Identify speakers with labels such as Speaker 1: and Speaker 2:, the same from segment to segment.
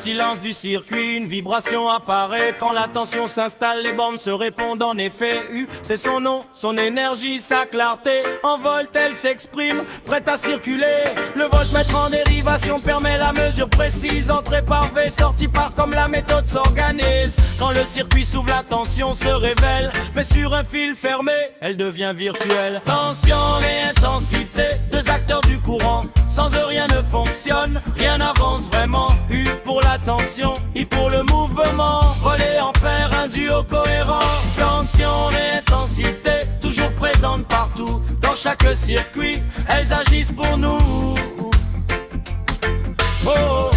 Speaker 1: silence du circuit, une vibration apparaît. Quand la tension s'installe, les bornes se répondent en effet. C'est son nom, son énergie, sa clarté. En volt, elle s'exprime, prête à circuler. Le voltmètre en dérivation permet la mesure précise. Entrée par V, sortie par comme la méthode s'organise. Quand le circuit s'ouvre, la tension se révèle. Mais sur un fil fermé, elle devient virtuelle. Tension et intensité, deux acteurs du courant. Sans eux rien ne fonctionne, rien n'avance vraiment. U pour la tension, I pour le mouvement. Relais ampère, un duo cohérent. Tension et intensité, toujours présentes partout. Dans chaque circuit, elles agissent pour nous. Oh, oh, oh.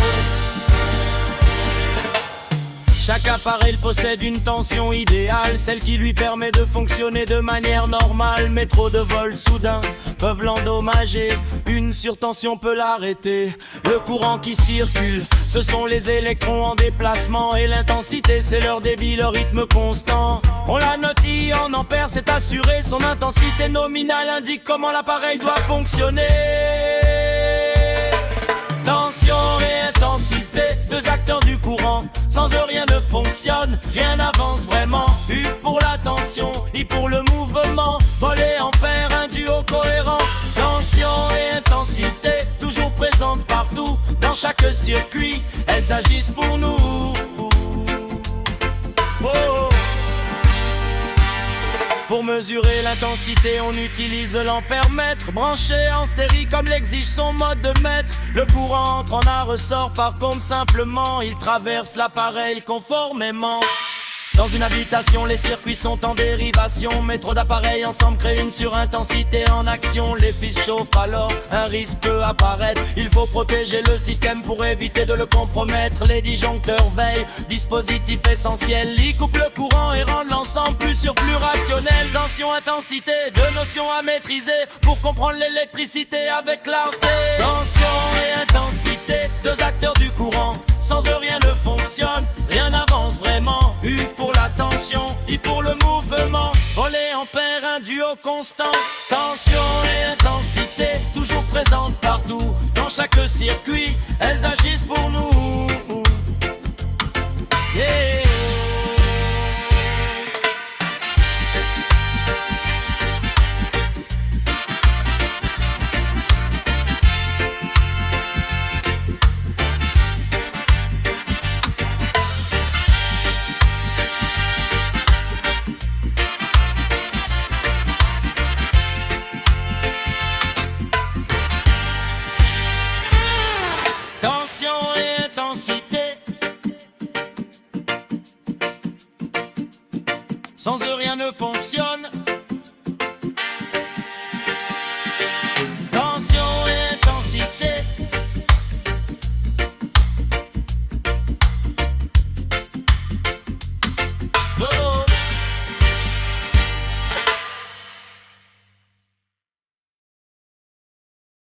Speaker 1: Chaque appareil possède une tension idéale, celle qui lui permet de fonctionner de manière normale. Mais trop de vols soudains peuvent l'endommager, une surtension peut l'arrêter. Le courant qui circule, ce sont les électrons en déplacement. Et l'intensité, c'est leur débit, leur rythme constant. On la note en ampères, c'est assuré. Son intensité nominale indique comment l'appareil doit fonctionner. Tension et intensité, deux acteurs du courant. Sans eux rien ne fonctionne, rien n'avance vraiment. U pour la tension, I pour le mouvement. Relais ampère, un duo cohérent. Tension et intensité, toujours présentes partout. Dans chaque circuit, elles agissent pour nous. Oh, oh. Pour mesurer l'intensité, on utilise l'ampèremètre. Branché en série comme l'exige son mode de mètre. Le courant entre en un ressort par contre simplement. Il traverse l'appareil conformément. Dans une habitation, les circuits sont en dérivation. Mais trop d'appareils ensemble créent une surintensité en action. Les fils chauffent alors, un risque peut apparaître. Il faut protéger le système pour éviter de le compromettre. Les disjoncteurs veillent, dispositif essentiel. Ils coupent le courant et rendent l'ensemble plus sûr, plus rationnel. Tension, intensité, deux notions à maîtriser pour comprendre l'électricité avec clarté. Tension et intensité, deux acteurs du courant. Sans eux rien ne fonctionne, rien n'avance vraiment. U pour la tension, I pour le mouvement. Relais ampère, un duo constant. Tension et intensité, toujours présentes partout. Dans chaque circuit, elles agissent pour nous. Yeah. Tension et intensité, sans eux rien ne fonctionne.